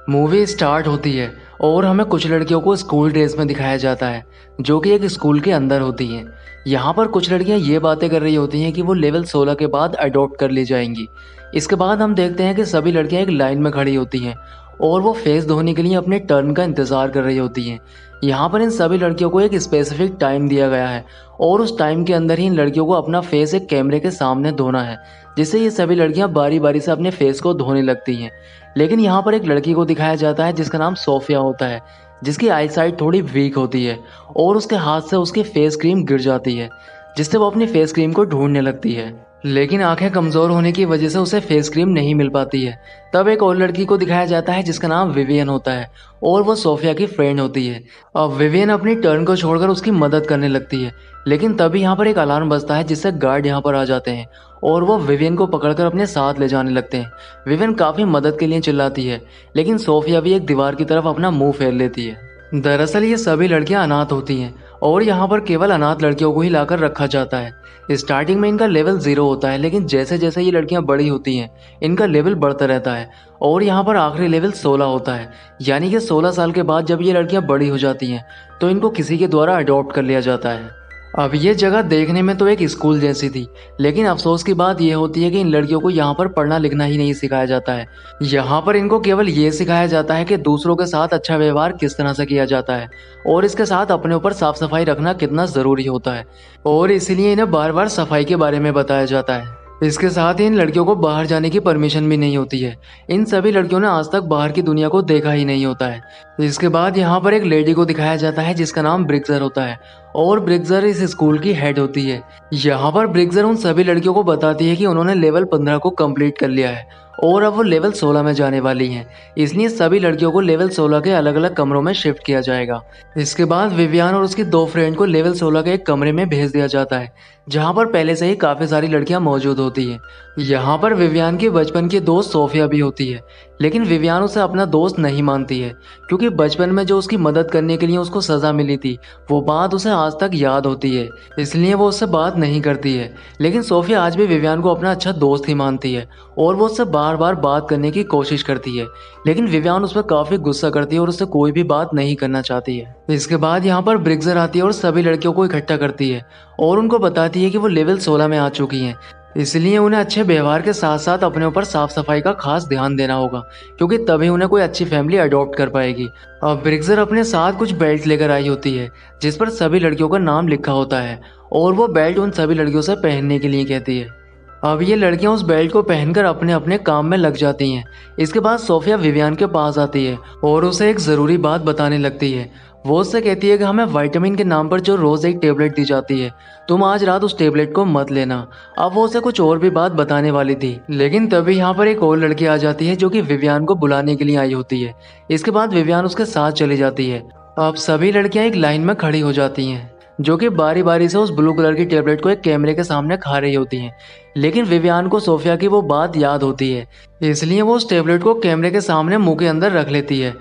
Movie start होती है और हमें कुछ लड़कियों को स्कूल ड्रेस में दिखाया जाता है जो कि एक स्कूल के अंदर होती हैं। यहाँ पर कुछ लड़कियाँ ये बातें कर रही होती हैं कि वो लेवल 16 के बाद अडॉप्ट कर ली जाएंगी। इसके बाद हम देखते हैं कि सभी लड़कियाँ एक लाइन में खड़ी होती हैं और वो फेस धोने के लिए अपने टर्न का इंतज़ार कर रही होती हैं। यहाँ पर इन सभी लड़कियों को एक स्पेसिफिक टाइम दिया गया है और उस टाइम के अंदर ही इन लड़कियों को अपना फेस एक कैमरे के सामने धोना है, जिससे ये सभी लड़कियां बारी बारी से अपने फेस को धोने लगती हैं। लेकिन यहाँ पर एक लड़की को दिखाया जाता है जिसका नाम सोफिया होता है, जिसकी आई साइट थोड़ी वीक होती है और उसके हाथ से उसकी फेस क्रीम गिर जाती है, जिससे वो अपनी फेस क्रीम को ढूंढने लगती है। लेकिन आंखें कमज़ोर होने की वजह से उसे फेस क्रीम नहीं मिल पाती है। तब एक और लड़की को दिखाया जाता है जिसका नाम विवियन होता है और वो सोफिया की फ्रेंड होती है। अब विवियन अपनी टर्न को छोड़कर उसकी मदद करने लगती है, लेकिन तभी यहाँ पर एक अलार्म बजता है जिससे गार्ड यहाँ पर आ जाते हैं और वो विवियन को पकड़कर अपने साथ ले जाने लगते हैं। विवियन काफ़ी मदद के लिए चिल्लाती है, लेकिन सोफिया भी एक दीवार की तरफ अपना मुंह फेर लेती है। दरअसल ये सभी लड़कियां अनाथ होती हैं और यहाँ पर केवल अनाथ लड़कियों को ही लाकर रखा जाता है। स्टार्टिंग में इनका लेवल 0 होता है, लेकिन जैसे जैसे ये लड़कियां बड़ी होती हैं इनका लेवल बढ़ता रहता है और यहाँ पर आखिरी लेवल 16 होता है। यानी कि 16 साल के बाद जब ये लड़कियां बड़ी हो जाती हैं तो इनको किसी के द्वारा अडॉप्ट कर लिया जाता है। अब ये जगह देखने में तो एक स्कूल जैसी थी, लेकिन अफसोस की बात यह होती है कि इन लड़कियों को यहाँ पर पढ़ना लिखना ही नहीं सिखाया जाता है। यहाँ पर इनको केवल ये सिखाया जाता है कि दूसरों के साथ अच्छा व्यवहार किस तरह से किया जाता है और इसके साथ अपने ऊपर साफ सफाई रखना कितना ज़रूरी होता है, और इसीलिए इन्हें बार बार सफाई के बारे में बताया जाता है। इसके साथ ही इन लड़कियों को बाहर जाने की परमिशन भी नहीं होती है। इन सभी लड़कियों ने आज तक बाहर की दुनिया को देखा ही नहीं होता है। इसके बाद यहाँ पर एक लेडी को दिखाया जाता है जिसका नाम ब्रिक्सर होता है और ब्रिक्सर इस स्कूल की हेड होती है। यहाँ पर ब्रिक्सर उन सभी लड़कियों को बताती है कि उन्होंने लेवल 15 को कंप्लीट कर लिया है और अब वो लेवल 16 में जाने वाली हैं, इसलिए सभी लड़कियों को लेवल 16 के अलग अलग कमरों में शिफ्ट किया जाएगा। इसके बाद विवियान और उसकी 2 फ्रेंड को लेवल 16 के एक कमरे में भेज दिया जाता है जहाँ पर पहले से ही काफ़ी सारी लड़कियां मौजूद होती हैं। यहाँ पर विवियान की बचपन की दोस्त सोफिया भी होती है, लेकिन विवियान उसे अपना दोस्त नहीं मानती है क्योंकि बचपन में जो उसकी मदद करने के लिए उसको सज़ा मिली थी वो बात उसे आज तक याद होती है, इसलिए वो उससे बात नहीं करती है। लेकिन सोफिया आज भी विवियान को अपना अच्छा दोस्त ही मानती है और वो उससे बार बार बात करने की कोशिश करती है, लेकिन विवियान उस पर काफ़ी गुस्सा करती है और उससे कोई भी बात नहीं करना चाहती है। इसके बाद यहाँ पर ब्रिक्सर आती है और सभी लड़कियों को इकट्ठा करती है और उनको बताती है कि वो लेवल 16 में आ चुकी हैं, इसलिए उन्हें अच्छे व्यवहार के साथ साथ अपने ऊपर साफ सफाई का खास ध्यान देना होगा क्योंकि तभी उन्हें कोई अच्छी फैमिली अडॉप्ट कर पाएगी। अब ब्रिक्सर अपने साथ कुछ बेल्ट लेकर आई होती है जिस पर सभी लड़कियों का नाम लिखा होता है और वो बेल्ट उन सभी लड़कियों से पहनने के लिए कहती है। अब ये लड़कियां उस बेल्ट को पहनकर अपने अपने काम में लग जाती हैं। इसके बाद सोफिया विवियान के पास आती है और उसे एक ज़रूरी बात बताने लगती है। वो उससे कहती है कि हमें विटामिन के नाम पर जो रोज़ एक टेबलेट दी जाती है, तुम आज रात उस टेबलेट को मत लेना। अब वो उसे कुछ और भी बात बताने वाली थी, लेकिन तभी यहाँ पर एक और लड़की आ जाती है जो कि विवियान को बुलाने के लिए आई होती है। इसके बाद विवियान उसके साथ चली जाती है। अब सभी लड़कियाँ एक लाइन में खड़ी हो जाती हैं जो कि बारी बारी से उस ब्लू कलर की टेबलेट को एक कैमरे के सामने खा रही होती हैं। लेकिन विवियान को सोफिया की वो बात याद होती है, इसलिए वो उस टेबलेट को कैमरे के सामने मुंह के अंदर रख लेती है।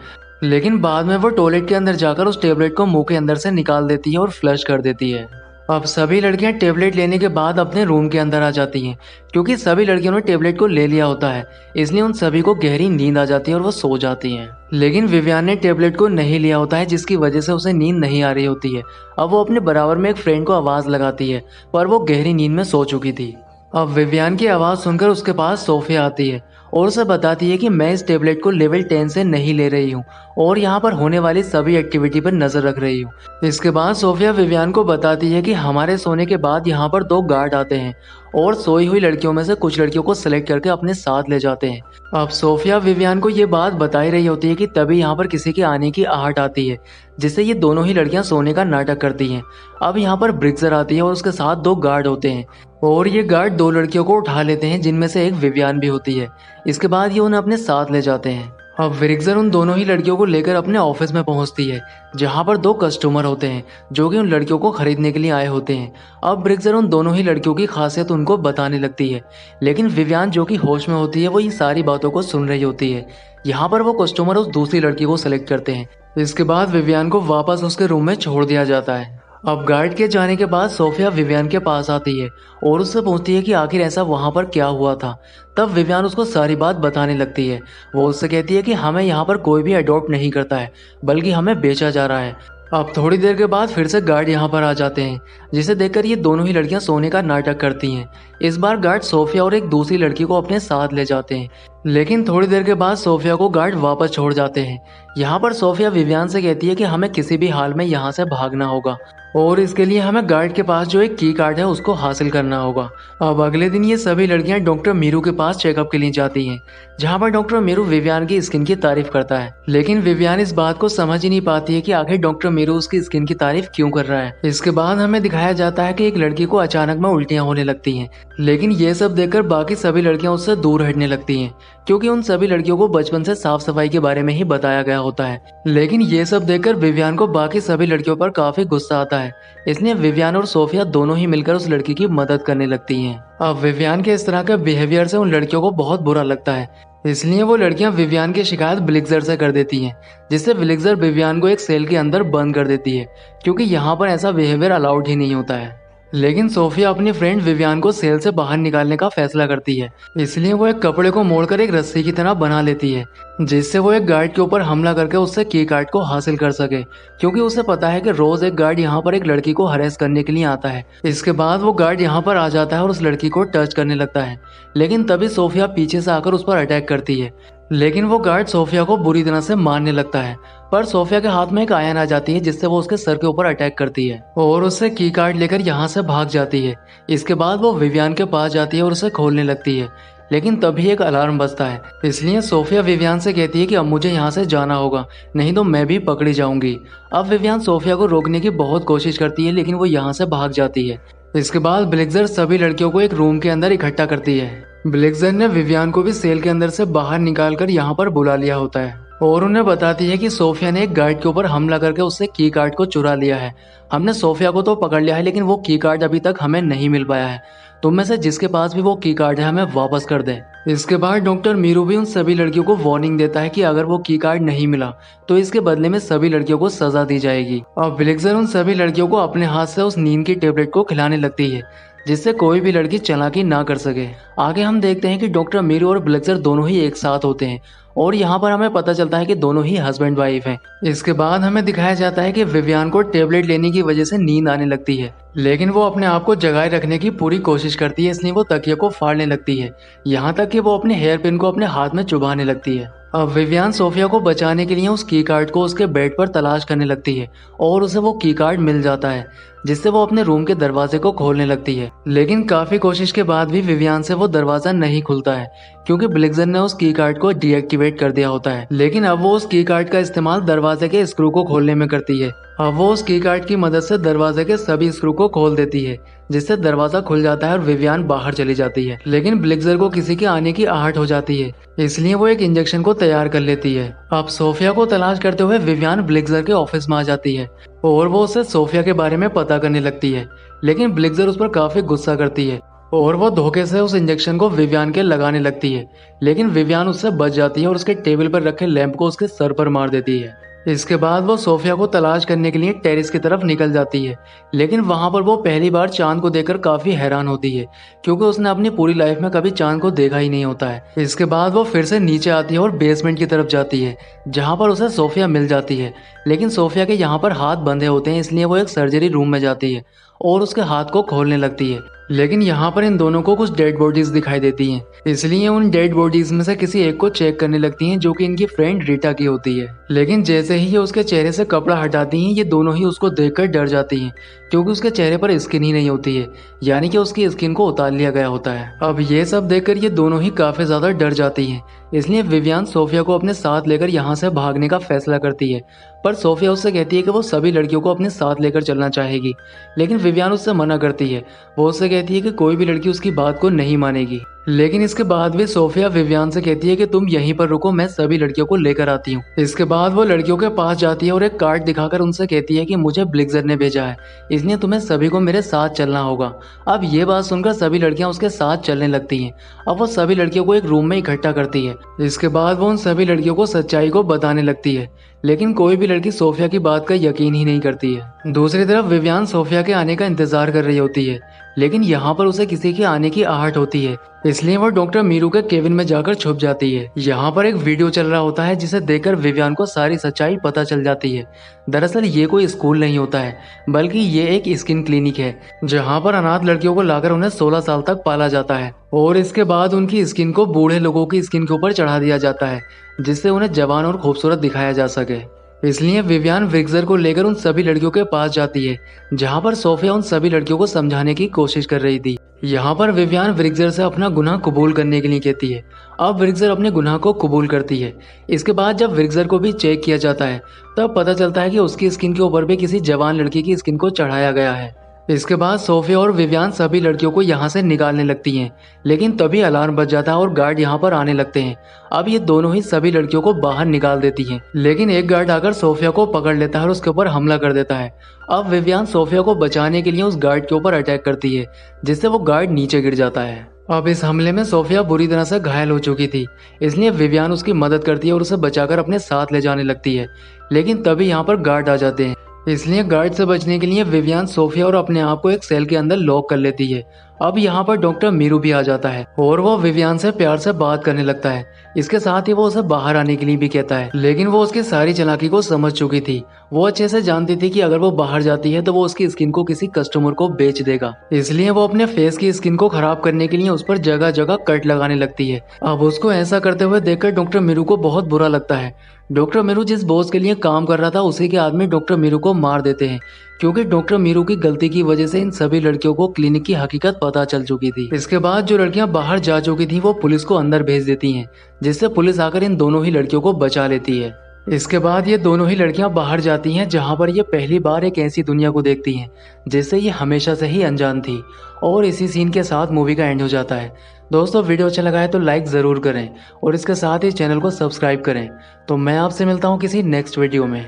लेकिन बाद में वो टॉयलेट के अंदर जाकर उस टेबलेट को मुंह के अंदर से निकाल देती है और फ्लश कर देती है। अब सभी लड़कियां टेबलेट लेने के बाद अपने रूम के अंदर आ जाती हैं क्योंकि सभी लड़कियों ने टेबलेट को ले लिया होता है, इसलिए उन सभी को गहरी नींद आ जाती है और वो सो जाती हैं। लेकिन विवियान ने टेबलेट को नहीं लिया होता है जिसकी वजह से उसे नींद नहीं आ रही होती है। अब वो अपने बराबर में एक फ्रेंड को आवाज़ लगाती है पर वो गहरी नींद में सो चुकी थी। अब विवियान की आवाज़ सुनकर उसके पास सोफिया आती है और उसे बताती है कि मैं इस टेबलेट को लेवल 10 से नहीं ले रही हूँ और यहाँ पर होने वाली सभी एक्टिविटी पर नज़र रख रही हूँ। इसके बाद सोफिया विवियान को बताती है कि हमारे सोने के बाद यहाँ पर 2 गार्ड आते हैं और सोई हुई लड़कियों में से कुछ लड़कियों को सिलेक्ट करके अपने साथ ले जाते हैं। अब सोफिया विवियान को ये बात बताई रही होती है कि तभी यहाँ पर किसी के आने की आहट आती है जिससे ये दोनों ही लड़कियां सोने का नाटक करती हैं। अब यहाँ पर ब्रिक्सर आती है और उसके साथ 2 गार्ड होते हैं और ये गार्ड 2 लड़कियों को उठा लेते हैं जिनमें से एक विवियान भी होती है। इसके बाद ये उन्हें अपने साथ ले जाते हैं। अब ब्रिक्सर उन दोनों ही लड़कियों को लेकर अपने ऑफिस में पहुंचती है जहां पर 2 कस्टमर होते हैं जो कि उन लड़कियों को खरीदने के लिए आए होते हैं। अब ब्रिक्सर उन दोनों ही लड़कियों की खासियत उनको बताने लगती है, लेकिन विवियान जो कि होश में होती है वो इन सारी बातों को सुन रही होती है। यहाँ पर वो कस्टमर उस दूसरी लड़की को सेलेक्ट करते हैं। इसके बाद विवियान को वापस उसके रूम में छोड़ दिया जाता है। अब गार्ड के जाने के बाद सोफिया विवियान के पास आती है और उससे पूछती है कि आखिर ऐसा वहाँ पर क्या हुआ था। तब विवियान उसको सारी बात बताने लगती है। वो उससे कहती है कि हमें यहाँ पर कोई भी अडॉप्ट नहीं करता है, बल्कि हमें बेचा जा रहा है। अब थोड़ी देर के बाद फिर से गार्ड यहाँ पर आ जाते हैं, जिसे देखकर ये दोनों ही लड़कियां सोने का नाटक करती हैं। इस बार गार्ड सोफिया और एक दूसरी लड़की को अपने साथ ले जाते हैं, लेकिन थोड़ी देर के बाद सोफिया को गार्ड वापस छोड़ जाते हैं। यहाँ पर सोफिया विवियान से कहती है कि हमें किसी भी हाल में यहाँ से भागना होगा और इसके लिए हमें गार्ड के पास जो एक की कार्ड है उसको हासिल करना होगा। अब अगले दिन ये सभी लड़कियां डॉक्टर मीरू के पास चेकअप के लिए जाती हैं, जहाँ पर डॉक्टर मीरू विवियान की स्किन की तारीफ करता है। लेकिन विवियान इस बात को समझ ही नहीं पाती है कि आखिर डॉक्टर मीरू उसकी स्किन की तारीफ क्यों कर रहा है। इसके बाद हमें दिखाया जाता है कि एक लड़की को अचानक में उल्टियां होने लगती हैं, लेकिन ये सब देखकर बाकी सभी लड़कियां उससे दूर हटने लगती हैं, क्योंकि उन सभी लड़कियों को बचपन से साफ सफाई के बारे में ही बताया गया होता है। लेकिन ये सब देखकर विवियान को बाकी सभी लड़कियों पर काफी गुस्सा आता है, इसलिए विवियान और सोफिया दोनों ही मिलकर उस लड़की की मदद करने लगती हैं। अब विवियान के इस तरह के बिहेवियर से उन लड़कियों को बहुत बुरा लगता है, इसलिए वो लड़कियां विवियान की शिकायत ब्लिक्सर से कर देती हैं, जिससे ब्लिक्सर विवियान को एक सेल के अंदर बंद कर देती है, क्योंकि यहाँ पर ऐसा बिहेवियर अलाउड ही नहीं होता है। लेकिन सोफिया अपनी फ्रेंड विवियान को सेल से बाहर निकालने का फैसला करती है, इसलिए वो एक कपड़े को मोड़कर एक रस्सी की तरह बना लेती है, जिससे वो एक गार्ड के ऊपर हमला करके उससे की कार्ड को हासिल कर सके, क्योंकि उसे पता है कि रोज एक गार्ड यहाँ पर एक लड़की को हरेस करने के लिए आता है। इसके बाद वो गार्ड यहाँ पर आ जाता है और उस लड़की को टच करने लगता है, लेकिन तभी सोफिया पीछे से आकर उस पर अटैक करती है। लेकिन वो गार्ड सोफिया को बुरी तरह से मारने लगता है, पर सोफिया के हाथ में एक आयन आ जाती है, जिससे वो उसके सर के ऊपर अटैक करती है और उससे की कार्ड लेकर यहाँ से भाग जाती है। इसके बाद वो विवियान के पास जाती है और उसे खोलने लगती है, लेकिन तभी एक अलार्म बजता है, इसलिए सोफिया विवियान से कहती है कि अब मुझे यहाँ से जाना होगा, नहीं तो मैं भी पकड़ी जाऊंगी। अब विवियान सोफिया को रोकने की बहुत कोशिश करती है, लेकिन वो यहाँ से भाग जाती है। इसके बाद ब्लिक्सर सभी लड़कियों को एक रूम के अंदर इकट्ठा करती है। ब्लिक्सर ने विवियान को भी सेल के अंदर से बाहर निकालकर यहाँ पर बुला लिया होता है और उन्हें बताती है कि सोफिया ने एक गार्ड के ऊपर हमला करके उससे की कार्ड को चुरा लिया है। हमने सोफिया को तो पकड़ लिया है, लेकिन वो की कार्ड अभी तक हमें नहीं मिल पाया है। तुम में से जिसके पास भी वो की कार्ड है हमें वापस कर दे। इसके बाद डॉक्टर मीरू भी उन सभी लड़कियों को वार्निंग देता है कि अगर वो की कार्ड नहीं मिला तो इसके बदले में सभी लड़कियों को सजा दी जाएगी। और ब्लिक्सर उन सभी लड़कियों को अपने हाथ से उस नींद की टेबलेट को खिलाने लगती है, जिससे कोई भी लड़की चालाकी ना कर सके। आगे हम देखते हैं कि डॉक्टर मीरू और ब्लिक्सर दोनों ही एक साथ होते हैं और यहाँ पर हमें पता चलता है कि दोनों ही हस्बैंड वाइफ हैं। इसके बाद हमें दिखाया जाता है कि विवियान को टेबलेट लेने की वजह से नींद आने लगती है, लेकिन वो अपने आप को जगाए रखने की पूरी कोशिश करती है, इसलिए वो तकिए को फाड़ने लगती है, यहाँ तक कि वो अपने हेयर पिन को अपने हाथ में चुभाने लगती है। अब विवियान सोफिया को बचाने के लिए उस की कार्ड को उसके बेड पर तलाश करने लगती है और उसे वो की कार्ड मिल जाता है, जिससे वो अपने रूम के दरवाजे को खोलने लगती है। लेकिन काफी कोशिश के बाद भी विवियान से वो दरवाजा नहीं खुलता है, क्योंकि ब्लिक्सर ने उस की कार्ड को डीएक्टिवेट कर दिया होता है। लेकिन अब वो उस की कार्ड का इस्तेमाल दरवाजे के स्क्रू को खोलने में करती है। अब वो उस की कार्ड की मदद से दरवाजे के सभी स्क्रू को खोल देती है, जिससे दरवाजा खुल जाता है और विवियान बाहर चली जाती है। लेकिन ब्लिक्सर को किसी के आने की आहट हो जाती है, इसलिए वो एक इंजेक्शन को तैयार कर लेती है। अब सोफिया को तलाश करते हुए विवियान ब्लिक्सर के ऑफिस में आ जाती है और वो उससे सोफिया के बारे में पता करने लगती है, लेकिन ब्लिक्सर उस पर काफी गुस्सा करती है और वो धोखे से उस इंजेक्शन को विवियान के लगाने लगती है। लेकिन विवियान उससे बच जाती है और उसके टेबल पर रखे लैंप को उसके सर पर मार देती है। इसके बाद वो सोफिया को तलाश करने के लिए टेरेस की तरफ निकल जाती है, लेकिन वहां पर वो पहली बार चांद को देखकर काफी हैरान होती है, क्योंकि उसने अपनी पूरी लाइफ में कभी चांद को देखा ही नहीं होता है। इसके बाद वो फिर से नीचे आती है और बेसमेंट की तरफ जाती है, जहां पर उसे सोफिया मिल जाती है। लेकिन सोफिया के यहाँ पर हाथ बंधे होते हैं, इसलिए वो एक सर्जरी रूम में जाती है और उसके हाथ को खोलने लगती है। लेकिन यहाँ पर इन दोनों को कुछ डेड बॉडीज दिखाई देती हैं, इसलिए उन डेड बॉडीज में से किसी एक को चेक करने लगती हैं, जो कि इनकी फ्रेंड रीटा की होती है। लेकिन जैसे ही ये उसके चेहरे से कपड़ा हटाती हैं, ये दोनों ही उसको देखकर डर जाती हैं, क्योंकि उसके चेहरे पर स्किन ही नहीं होती है, यानी कि उसकी स्किन को उतार लिया गया होता है। अब ये सब देखकर ये दोनों ही काफी ज्यादा डर जाती हैं, इसलिए विवियान सोफिया को अपने साथ लेकर यहाँ से भागने का फैसला करती है। पर सोफिया उससे कहती है कि वो सभी लड़कियों को अपने साथ लेकर चलना चाहेगी, लेकिन विवियान उससे मना करती है। वो उससे कहती है कि कोई भी लड़की उसकी बात को नहीं मानेगी। लेकिन इसके बाद भी सोफिया विवियान से कहती है कि तुम यहीं पर रुको, मैं सभी लड़कियों को लेकर आती हूँ। इसके बाद वो लड़कियों के पास जाती है और एक कार्ड दिखाकर उनसे कहती है कि मुझे ब्लिक्सर ने भेजा है, इसलिए तुम्हें सभी को मेरे साथ चलना होगा। अब ये बात सुनकर सभी लड़कियां उसके साथ चलने लगती हैं। अब वो सभी लड़कियों को एक रूम में इकट्ठा करती है। इसके बाद वो उन सभी लड़कियों को सच्चाई को बताने लगती है, लेकिन कोई भी लड़की सोफिया की बात का यकीन ही नहीं करती है। दूसरी तरफ विवियान सोफिया के आने का इंतजार कर रही होती है, लेकिन यहाँ पर उसे किसी के आने की आहट होती है, इसलिए वो डॉक्टर मीरू के केबिन में जाकर छुप जाती है। यहाँ पर एक वीडियो चल रहा होता है जिसे देखकर विवियान को सारी सच्चाई पता चल जाती है। दरअसल ये कोई स्कूल नहीं होता है, बल्कि ये एक स्किन क्लिनिक है, जहाँ पर अनाथ लड़कियों को लाकर उन्हें 16 साल तक पाला जाता है और इसके बाद उनकी स्किन को बूढ़े लोगों की स्किन के ऊपर चढ़ा दिया जाता है, जिससे उन्हें जवान और खूबसूरत दिखाया जा सके। इसलिए विवियान ब्रिक्सर को लेकर उन सभी लड़कियों के पास जाती है, जहाँ पर सोफिया उन सभी लड़कियों को समझाने की कोशिश कर रही थी। यहाँ पर विवियान ब्रिक्सर से अपना गुनाह कबूल करने के लिए कहती है। अब ब्रिक्सर अपने गुनाह को कबूल करती है। इसके बाद जब ब्रिक्सर को भी चेक किया जाता है, तब पता चलता है कि उसकी स्किन के ऊपर भी किसी जवान लड़की की स्किन को चढ़ाया गया है। इसके बाद सोफिया और विवियान सभी लड़कियों को यहाँ से निकालने लगती हैं, लेकिन तभी अलार्म बज जाता है और गार्ड यहाँ पर आने लगते हैं। अब ये दोनों ही सभी लड़कियों को बाहर निकाल देती हैं, लेकिन एक गार्ड आकर सोफिया को पकड़ लेता है और उसके ऊपर हमला कर देता है। अब विवियान सोफिया को बचाने के लिए उस गार्ड के ऊपर अटैक करती है, जिससे वो गार्ड नीचे गिर जाता है। अब इस हमले में सोफिया बुरी तरह से घायल हो चुकी थी, इसलिए विवियान उसकी मदद करती है और उसे बचाकर अपने साथ ले जाने लगती है, लेकिन तभी यहाँ पर गार्ड आ जाते हैं। इसलिए गार्ड से बचने के लिए विवियान सोफिया और अपने आप को एक सेल के अंदर लॉक कर लेती है। अब यहाँ पर डॉक्टर मीरू भी आ जाता है और वो विवियान से प्यार से बात करने लगता है। इसके साथ ही वो उसे बाहर आने के लिए भी कहता है, लेकिन वो उसकी सारी चालाकी को समझ चुकी थी। वो अच्छे से जानती थी कि अगर वो बाहर जाती है तो वो उसकी स्किन को किसी कस्टमर को बेच देगा, इसलिए वो अपने फेस की स्किन को खराब करने के लिए उस पर जगह जगह कट लगाने लगती है। अब उसको ऐसा करते हुए देखकर डॉक्टर मीरू को बहुत बुरा लगता है। डॉक्टर मीरू जिस बॉस के लिए काम कर रहा था, उसी के आदमी डॉक्टर मीरू को मार देते हैं, क्योंकि डॉक्टर मीरू की गलती की वजह से इन सभी लड़कियों को क्लिनिक की हकीकत पता चल चुकी थी। इसके बाद जो लड़कियां बाहर जा चुकी थी वो पुलिस को अंदर भेज देती हैं, जिससे पुलिस आकर इन दोनों ही लड़कियों को बचा लेती है। इसके बाद ये दोनों ही लड़कियां बाहर जाती हैं, जहां पर ये पहली बार एक ऐसी दुनिया को देखती हैं जिससे ये हमेशा से ही अनजान थी। और इसी सीन के साथ मूवी का एंड हो जाता है। दोस्तों, वीडियो अच्छा लगा है तो लाइक ज़रूर करें और इसके साथ ही चैनल को सब्सक्राइब करें। तो मैं आपसे मिलता हूँ किसी नेक्स्ट वीडियो में।